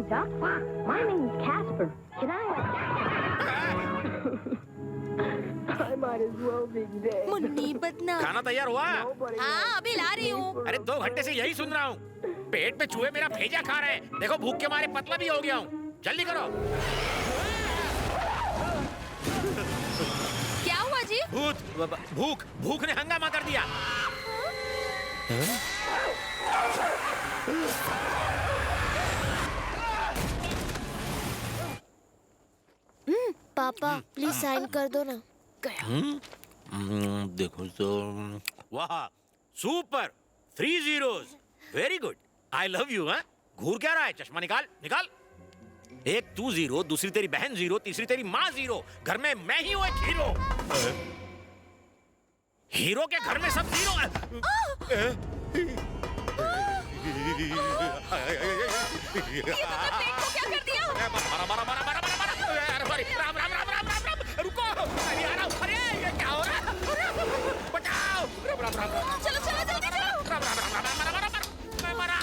Doc. My name's Casper. Can I might as well be dead. Munni बदना। खाना तैयार हुआ? हाँ अभी ला रही हूँ। अरे 2 घंटे से यही सुन रहा हूँ। पेट में चूहे मेरा भेजा खा रहे हैं। देखो भूख के मारे पतला भी हो गया हूँ। जल्दी करो। क्या हुआ जी? भूख ने हंगामा कर दिया। पापा प्लीज साइन कर दो ना। देखो तो वाह super 3 zeros very good I love you. हाँ घूर क्या रहा है? चश्मा निकाल निकाल। एक तू 0, दूसरी तेरी बहन 0, तीसरी तेरी माँ 0। घर में मैं ही हूँ एक हीरो। हीरो के घर में सब 0 है। क्या कर दिया? राम राम राम राम राम राम रुको नहीं आ रहा। अरे ये क्या हो रहा है? बचाओ। राम राम राम राम चलो चलो जल्दी चलो। राम राम राम राम मैं मरा।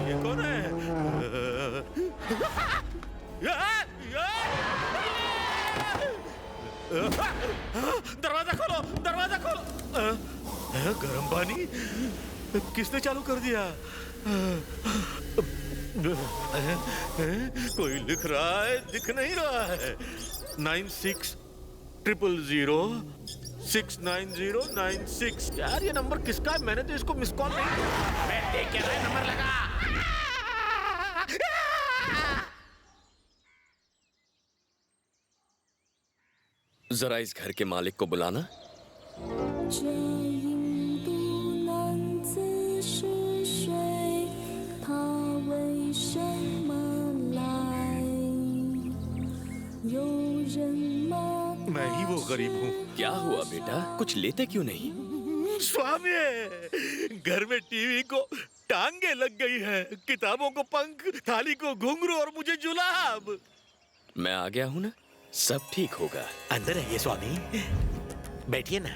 ये कौन है? दरवाजा खोलो दरवाजा खोलो। गर्म पानी किसने चालू कर दिया? कोई लिख रहा है दिख नहीं रहा है। 9600069096। यार ये नंबर किसका है? मैंने तो इसको मिस कॉल नहीं किया। मैं देख के रहा नंबर लगा। जरा इस घर के मालिक को बुलाना। मैं ही वो गरीब हूँ। क्या हुआ बेटा, कुछ लेते क्यों नहीं? स्वामी घर में टीवी को टांगे लग गई है, किताबों को पंख, थाली को घुंघरू और मुझे जुलाब। मैं आ गया हूँ ना, सब ठीक होगा। अंदर है ये स्वामी, बैठिए ना।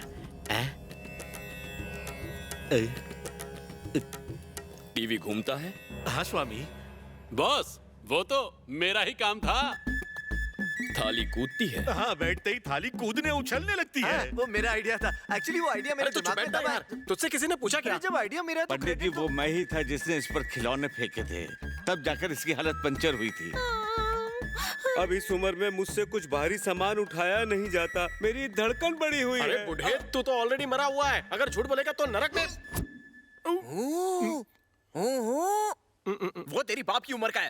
टीवी घूमता है? हाँ स्वामी। बॉस वो तो मेरा ही काम था। थाली कूदती है? हाँ बैठते ही थाली कूदने उछलने लगती है। वो मेरा आइडिया था। एक्चुअली वो आइडिया मेरे दिमाग में था यार। तुझसे किसी ने पूछा क्या? जब आइडिया मेरा तो पंडित जी वो मैं ही था जिसने इस पर खिलौने फेंके थे, तब जाकर इसकी हालत पंचर हुई थी। अब इस उम्र में मुझसे कुछ भारी सामान उठाया नहीं जाता, मेरी धड़कन बढ़ी हुई है। अरे बुढ़े तू तो ऑलरेडी मरा हुआ है, अगर झूठ बोलेगा तो नरक में। वो तेरी बाप की उम्र का है।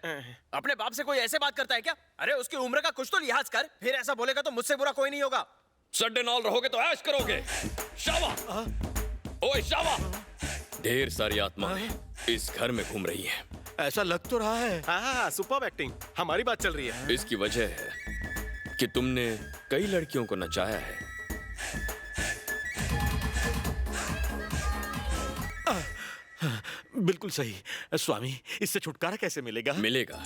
अपने बाप से कोई ऐसे बात करता है क्या? अरे उसकी उम्र का कुछ तो लिहाज कर, फिर ऐसा बोलेगा तो मुझसे बुरा कोई नहीं होगा। सड्डे नाल रहोगे तो ऐश करोगे। शावा, ओए शावा। ढेर सारी आत्माएं इस घर में घूम रही हैं। ऐसा लग तो रहा है। हाँ सुपर एक्टिंग, हमारी बात चल रही है। इसकी वजह है कि तुमने कई लड़कियों को नचाया है। बिल्कुल सही स्वामी, इससे छुटकारा कैसे मिलेगा? मिलेगा।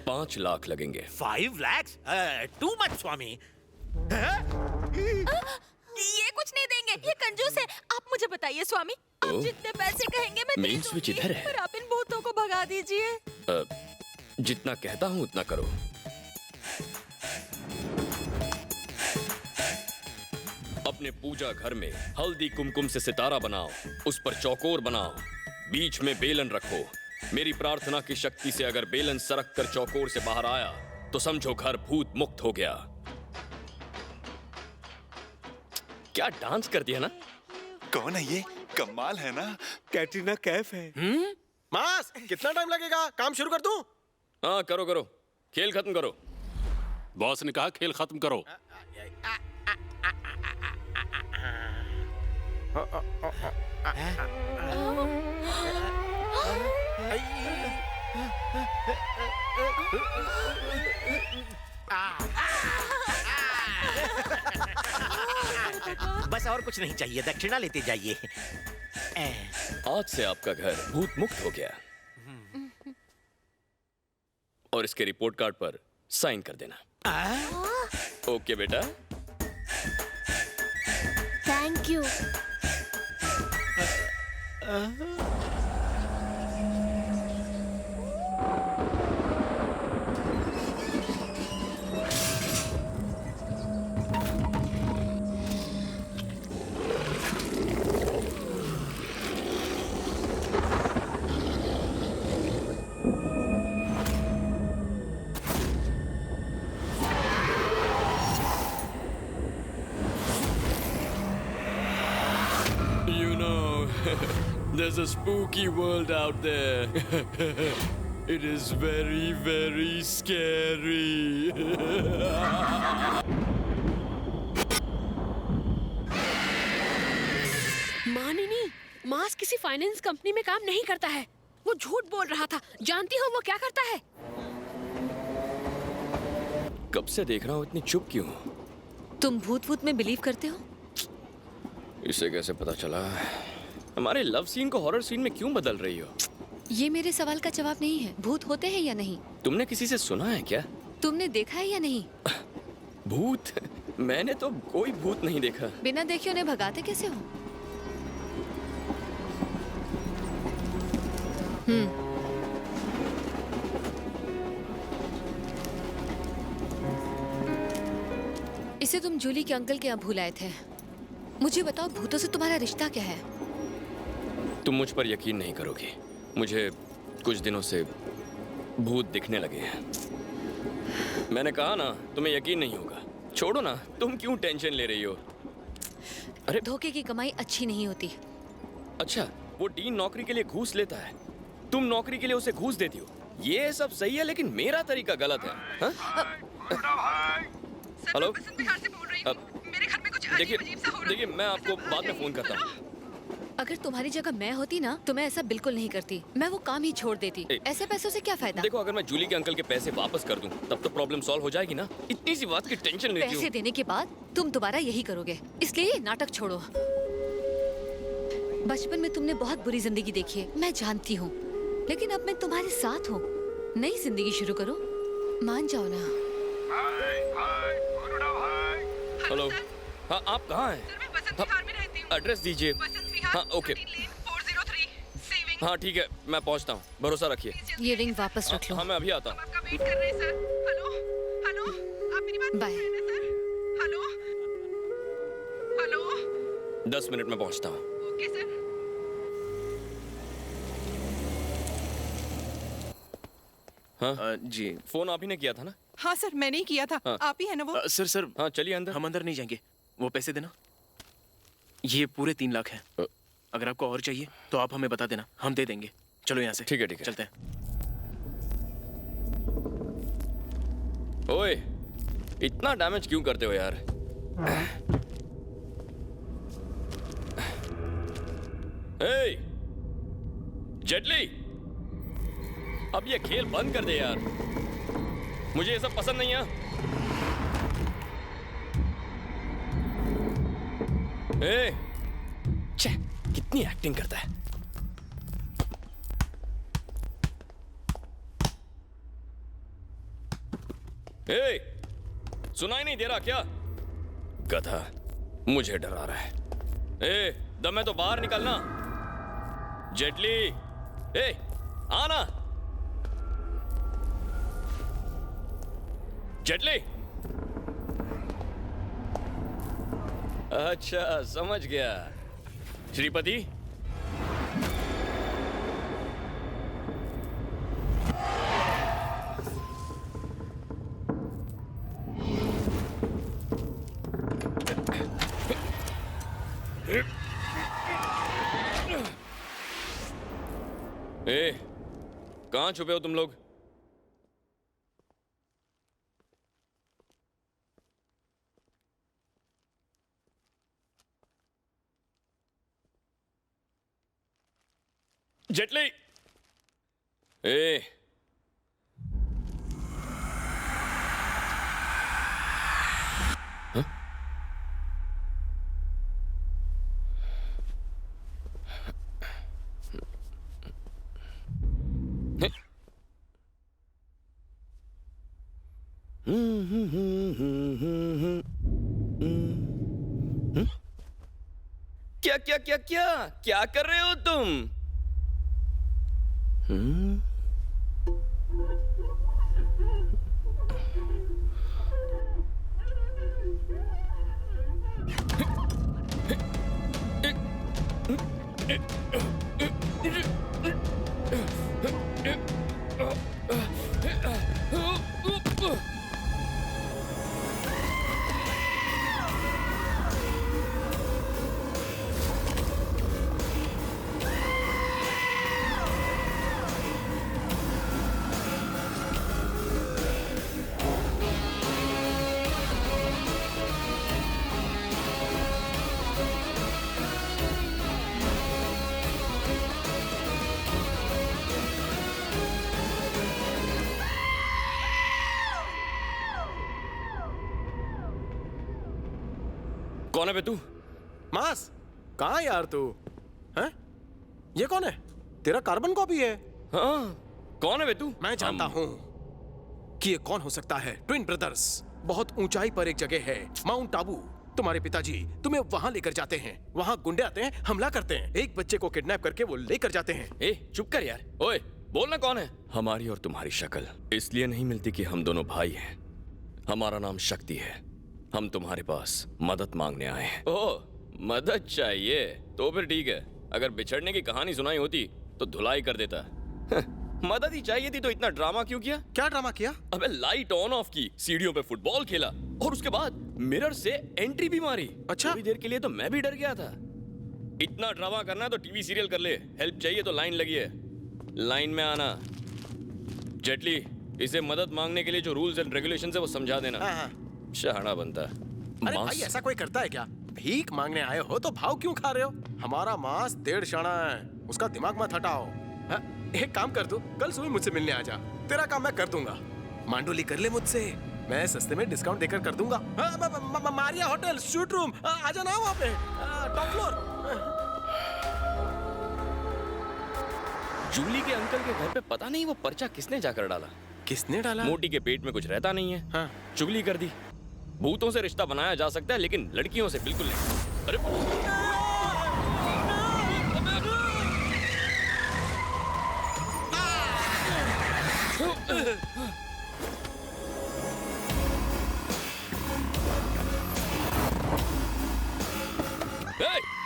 5 लाख लगेंगे। 5 lakhs? टू मच स्वामी। ये कुछ नहीं देंगे, ये कंजूस है। आप मुझे बताइए स्वामी, आप जितने पैसे कहेंगे मैं दे मेन स्विच दूंगी, इधर है। पर आप इन भूतों को भगा दीजिए। जितना कहता हूँ उतना करो। अपने पूजा घर में हल्दी कुमकुम से सितारा बनाओ, उस पर चौकोर बनाओ, बीच में बेलन रखो। मेरी प्रार्थना की शक्ति से अगर बेलन सरक कर चौकोर से बाहर आया तो समझो घर भूत मुक्त हो गया। क्या डांस कर दिया ना? कौन है ये? कमाल है ना? कैटरीना कैफ है। मास कितना टाइम लगेगा? काम शुरू कर दूं? हाँ करो करो, खेल खत्म करो। बॉस ने कहा खेल खत्म करो। बस और कुछ नहीं चाहिए, दक्षिणा लेते जाइए। आज से आपका घर भूत मुक्त हो गया। और इसके रिपोर्ट कार्ड पर साइन कर देना। ओके बेटा। Thank you. You know, there's a spooky world out there. It is very, very scary. मानिनी, मास किसी फाइनेंस कंपनी में काम नहीं करता है। वो झूठ बोल रहा था। जानती हो वो क्या करता है? कब से देख रहा हूँ, इतनी चुप क्यों? तुम भूत वूत में बिलीव करते हो? इसे कैसे पता चला? हमारे लव सीन को हॉरर सीन में क्यों बदल रही हो? ये मेरे सवाल का जवाब नहीं है। भूत होते हैं या नहीं? तुमने किसी से सुना है क्या? तुमने देखा है या नहीं? भूत? मैंने तो कोई भूत नहीं देखा। बिना देखे उन्हें भगाते कैसे हो? इसे तुम जूली के अंकल के यहाँ भूल आए थे। मुझे बताओ, भूतों से तुम्हारा रिश्ता क्या है? तुम मुझ पर यकीन नहीं करोगी। मुझे कुछ दिनों से भूत दिखने लगे हैं। मैंने कहा ना, तुम्हें यकीन नहीं होगा। छोड़ो ना, तुम क्यों टेंशन ले रही हो? अरे धोखे की कमाई अच्छी नहीं होती। अच्छा, वो डीन नौकरी के लिए घूस लेता है, तुम नौकरी के लिए उसे घूस देती हो। ये सब सही है, लेकिन मेरा तरीका गलत है। हेलो, देखिए मैं आपको बाद में फोन करता हूँ। अगर तुम्हारी जगह मैं होती ना, तो मैं ऐसा बिल्कुल नहीं करती। मैं वो काम ही छोड़ देती। ऐसे पैसों से क्या फायदा? देखो, अगर मैं जूली के अंकल के पैसे वापस कर दूं, तब तो प्रॉब्लम सॉल्व हो जाएगी ना। इतनी सी बात की टेंशन लेती हो। पैसे देने के बाद तुम दोबारा यही करोगे, इसलिए ये नाटक छोड़ो। बचपन में तुमने बहुत बुरी जिंदगी देखी है, मैं जानती हूँ, लेकिन अब मैं तुम्हारे साथ हूँ। नई जिंदगी शुरू करो, मान जाओ ना। हेलो, हाँ आप कहाँ हैं? एड्रेस दीजिए। हाँ ओके, हाँ ठीक है, मैं पहुँचता हूँ, भरोसा रखिए। ये रिंग वापस रख लो। हाँ मैं अभी आता हूँ। बाय। 10 मिनट में पहुँचता हूँ। हाँ जी फोन आप ही ने किया था ना? हाँ सर, मैंने ही किया था। हाँ। आप ही है ना वो? सर हाँ चलिए अंदर। हम अंदर नहीं जाएंगे, वो पैसे देना। ये पूरे 3 लाख हैं। अगर आपको और चाहिए तो आप हमें बता देना, हम दे देंगे। चलो यहाँ से। ठीक है चलते हैं। ओए, इतना डैमेज क्यों करते हो यार? ए, जेटली, अब ये खेल बंद कर दे यार। मुझे ये सब पसंद नहीं है। ए, छे, कितनी एक्टिंग करता है। ए, सुनाई नहीं दे रहा क्या? गधा, मुझे डरा रहा है। ए, दम है तो बाहर निकलना। जेटली, ए, आना। जेटली। अच्छा, समझ गया। श्रीपति, ए, कहाँ छुपे हो तुम लोग? जेटली, ए, क्या क्या क्या क्या क्या कर रहे हो तुम? कौन है बे तू? मास, कहाँ यार तू? हैं? ये कौन है? तेरा कार्बन कॉपी है। हाँ, कौन है बे तू? मैं जानता हूँ कि ये कौन हो सकता है। Twin brothers. बहुत ऊंचाई पर एक जगह है, माउंट आबू। तुम्हारे पिताजी तुम्हें वहां लेकर जाते हैं। वहां गुंडे आते हैं, हमला करते हैं, एक बच्चे को किडनैप करके वो लेकर जाते हैं। ए, चुप कर यार। ओए, बोलना कौन है? हमारी और तुम्हारी शक्ल इसलिए नहीं मिलती कि हम दोनों भाई हैं। हमारा नाम शक्ति है। हम तुम्हारे पास मदद मांगने आए हैं। ओह, मदद चाहिए? तो फिर ठीक है। अगर बिछड़ने की कहानी सुनाई होती तो धुलाई कर देता। मदद ही चाहिए थी तो इतना ड्रामा क्यों किया? क्या ड्रामा किया? अबे लाइट ऑन ऑफ की, सीढ़ियों पे फुटबॉल खेला और उसके बाद मिरर से एंट्री भी मारी। अच्छा, थोड़ी देर के लिए तो मैं भी डर गया था। इतना ड्रामा करना है तो टीवी सीरियल कर ले। हेल्प चाहिए तो लाइन लगी है, लाइन में आना। जेटली, इसे मदद मांगने के लिए जो रूल्स एंड रेगुलेशंस है वो समझा देना। हाँ। शहाना बनता। अरे भाई, ऐसा कोई करता है क्या? भीख मांगने आए हो तो भाव क्यों खा रहे हो? हमारा मांस 1.5 शाना है, उसका दिमाग मत हटाओ। हाँ? एक काम कर, तू कल सुबह मुझसे मिलने आ जा। तेरा काम मैं कर दूंगा। मांडोली कर ले मुझसे, मैं सस्ते में डिस्काउंट देकर कर दूंगा। मारिया होटल शूट रूम, आ जाना वहाँ पे, टॉप फ्लोर। जूली के अंकल के घर पे पता नहीं वो पर्चा किसने जाकर डाला। किसने डाला? मोटी के पेट में कुछ रहता नहीं है। हाँ। चुगली कर दी। भूतों से रिश्ता बनाया जा सकता है लेकिन लड़कियों से बिल्कुल नहीं। अरे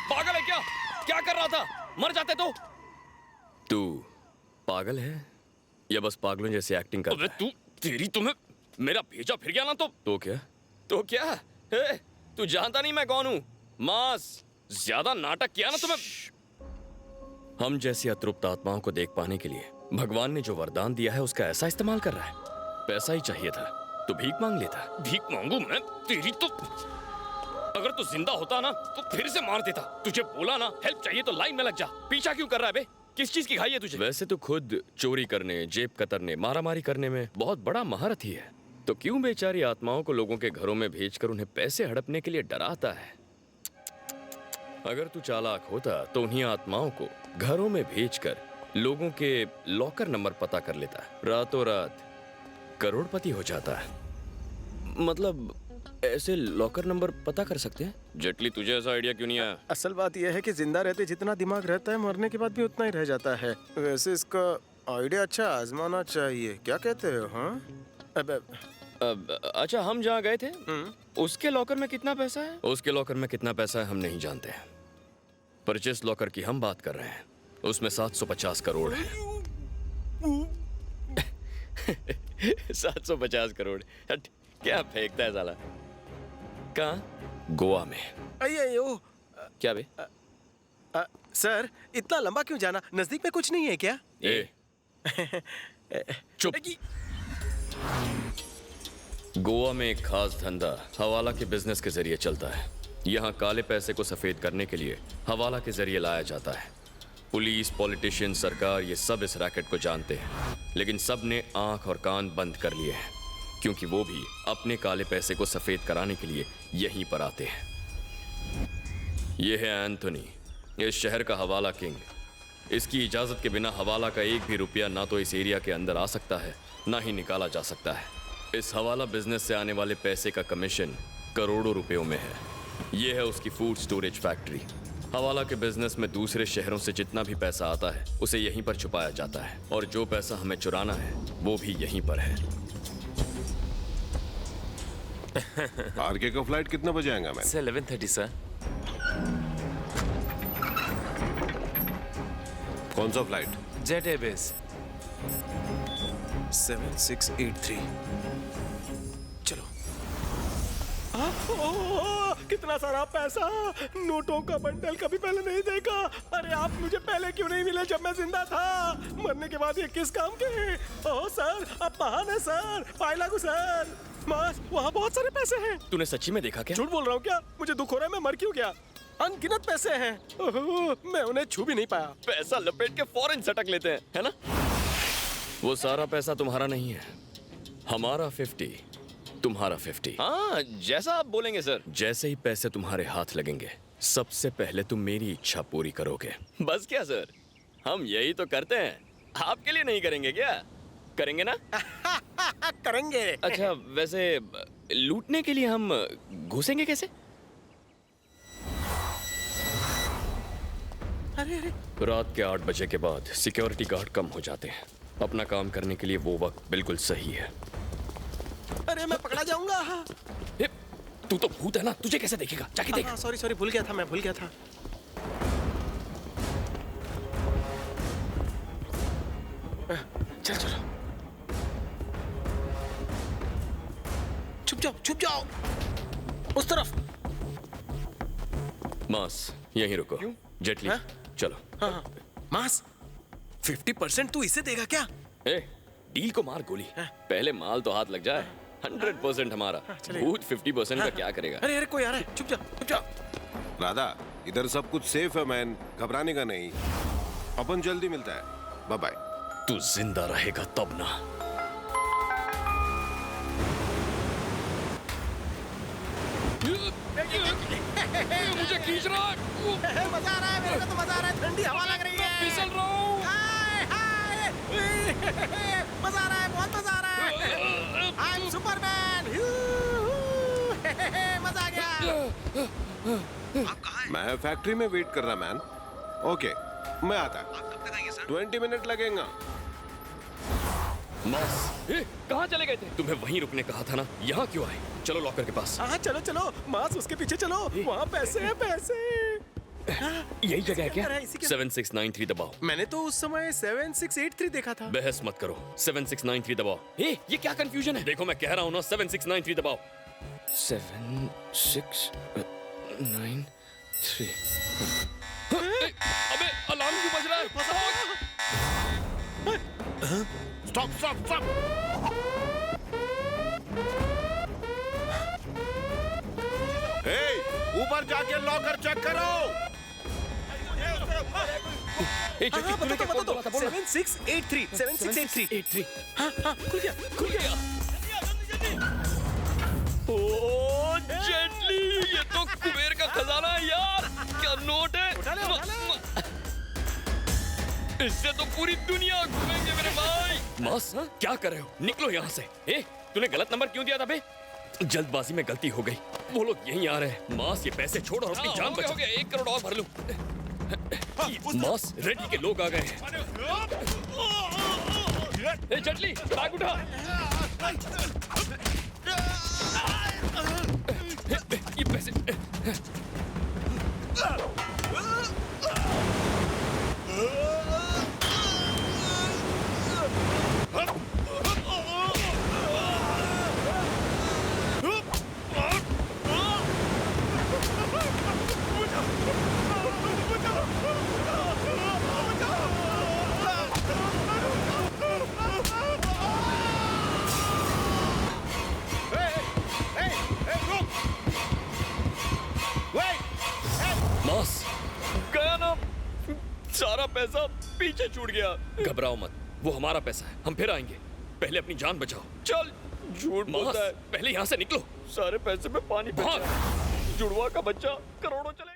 पागल है क्या? क्या कर रहा था? मर जाते तो। तू पागल है या बस पागलों जैसे एक्टिंग कर? अबे तू, तेरी तुम्हें मेरा भेजा फिर गया ना तो क्या? तो क्या? ए, तू जानता नहीं मैं कौन हूं? मास, ज्यादा नाटक किया ना तुम्हें। हम जैसी अतृप्त आत्माओं को देख पाने के लिए भगवान ने जो वरदान दिया है उसका ऐसा इस्तेमाल कर रहा है। पैसा ही चाहिए था तो भीख मांग लेता। भीख मांगू मैं? तेरी तो, अगर तू जिंदा होता ना तो फिर से मार देता। तुझे बोला ना हेल्प चाहिए तो लाइन में लग जा। पीछा क्यों कर रहा है बे? किस चीज की खाई है तुझे? वैसे तो खुद चोरी करने, जेब कतरने, मारामारी करने में बहुत बड़ा महारथी है, तो क्यों बेचारी आत्माओं को लोगों के घरों में भेजकर उन्हें पैसे हड़पने के लिए डराता है? अगर तू चालाक होता तो उन्हीं आत्माओं को घरों में भेजकर लोगों के लॉकर नंबर पता कर लेता। रातों रात करोड़पति हो जाता है। मतलब ऐसे लॉकर नंबर पता कर सकते हैं? जेटली, तुझे ऐसा आइडिया क्यों नहीं आया? असल बात यह है कि जिंदा रहते जितना दिमाग रहता है, मरने के बाद भी उतना ही रह जाता है। वैसे इसका आइडिया अच्छा आजमाना चाहिए, क्या कहते हो? हाँ, अच्छा, हम जहाँ गए थे उसके लॉकर में कितना पैसा है? उसके लॉकर में कितना पैसा है हम नहीं जानते हैं, पर जिस लॉकर की हम बात कर रहे हैं उसमें 750 करोड़ है। 750 करोड़? क्या फेंकता है साला? कहाँ? गोवा में। अयो, क्या बे? सर, इतना लंबा क्यों जाना? नजदीक में कुछ नहीं है क्या? चुप। गोवा में एक खास धंधा हवाला के बिजनेस के जरिए चलता है। यहाँ काले पैसे को सफेद करने के लिए हवाला के जरिए लाया जाता है। पुलिस, पॉलिटिशियन, सरकार, ये सब इस रैकेट को जानते हैं, लेकिन सब ने आंख और कान बंद कर लिए हैं, क्योंकि वो भी अपने काले पैसे को सफेद कराने के लिए यहीं पर आते हैं। ये है एंथोनी, इस शहर का हवाला किंग। इसकी इजाजत के बिना हवाला का एक भी रुपया ना तो इस एरिया के अंदर आ सकता है, ना ही निकाला जा सकता है। इस हवाला बिजनेस से आने वाले पैसे का कमीशन करोड़ों रुपयों में है। यह है उसकी फूड स्टोरेज फैक्ट्री। हवाला के बिजनेस में दूसरे शहरों से जितना भी पैसा आता है उसे यहीं पर छुपाया जाता है, और जो पैसा हमें चुराना है वो भी यहीं पर है। आरके का फ्लाइट कितना बजे आएगा मैन? 11:30 सर। कौन सा फ्लाइट? Jet Airways 7683। चलो। कितना सारा पैसा, नोटों का बंडल कभी पहले नहीं देखा। अरे आप मुझे पहले क्यों नहीं मिले जब मैं जिंदा था? मरने के बाद ये किस काम के? ओह सर, आप महान है सर। पाई लागू सर। मास, वहाँ बहुत सारे पैसे हैं। तूने सच्ची में देखा क्या? झूठ बोल रहा हूँ क्या? मुझे दुख हो रहा है, मैं मर क्यों गया? अनगिनत पैसे हैं। ओह, मैं उन्हें छू भी नहीं पाया। पैसा लपेट के फौरन सटक लेते हैं, है ना? वो सारा पैसा तुम्हारा नहीं है, हमारा 50, तुम्हारा 50। हाँ, जैसा आप बोलेंगे सर। जैसे ही पैसे तुम्हारे हाथ लगेंगे सबसे पहले तुम मेरी इच्छा पूरी करोगे। बस क्या सर, हम यही तो करते हैं। आपके लिए नहीं करेंगे क्या? करेंगे ना? करेंगे। अच्छा, वैसे लूटने के लिए हम घुसेंगे कैसे? अरे रात के 8 बजे के बाद सिक्योरिटी गार्ड कम हो जाते हैं। अपना काम करने के लिए वो वक्त बिल्कुल सही है। अरे मैं पकड़ा जाऊंगा। तू तो भूत है ना, तुझे कैसे देखेगा? जाके देख। सॉरी भूल गया था, मैं भूल गया था। चल चलो, छुप जाओ उस तरफ। मास, यहीं रुको। जेटली, चलो। हाँ। मास, 50% तू इसे देगा क्या? ए, डील को मार गोली। पहले माल तो हाथ लग जाए। 100% हमारा। भूत 50% का क्या करेगा? अरे कोई आ रहा है, चुप जा। राधा, इधर सब कुछ सेफ है मैन, घबराने का नहीं। अपन जल्दी मिलता है। Bye bye. तू जिंदा रहेगा तब ना। मुझे खींच रहा है। मजा आ रहा है, मेरे को तो मजा आ रहा है। ठंडी हवा लग रही है। फिसल रहा हूँ। मजा आ रहा है, बहुत मजा आ रहा है। I am Superman. मजा आ गया। मैं फैक्ट्री में वेट कर रहा मैन। ओके, मैं आता। 20 मिनट लगेगा। मास, कहाँ चले गए थे? तुम्हें वहीं रुकने कहा था ना, यहाँ क्यों आए? चलो लॉकर के पास। हाँ चलो, मास उसके पीछे चलो। वहाँ पैसे हैं, पैसे। यही जगह है क्या? 7693 दबाओ। मैंने तो उस समय 7683 देखा था। बहस मत करो, 7693 दबाओ। ये क्या कंफ्यूजन है? देखो मैं कह रहा हूँ ना, 7693 दबाओ। 7693। अबे अलार्म क्यों बज रहा है? स्टॉप। ऊपर जाके लॉकर चेक करो। बता दो। 7683। हाँ, खुल गया। ओह जेटली, ये तो कुबेर का खजाना है यार। क्या नोट है? इससे तो पूरी दुनिया घूमेंगे मेरे भाई। मास, क्या कर रहे हो? निकलो यहाँ से। तूने गलत नंबर क्यों दिया था बे? जल्दबाजी में गलती हो गई। वो लोग यहीं आ रहे हैं। मास, ये पैसे छोड़ और अपनी जान बचा। हो गया, 1 करोड़ और भर लूं। मास, रेड्डी के लोग आ गए हैं। जेटली, बैग उठा। ये पैसे। मास, गया ना सारा पैसा, पीछे छूट गया। घबराओ मत, वो हमारा पैसा है, हम फिर आएंगे। पहले अपनी जान बचाओ। चल। झूठ बोलता है। पहले यहाँ से निकलो। सारे पैसे में पानी। जुड़वा का बच्चा, करोड़ों चले।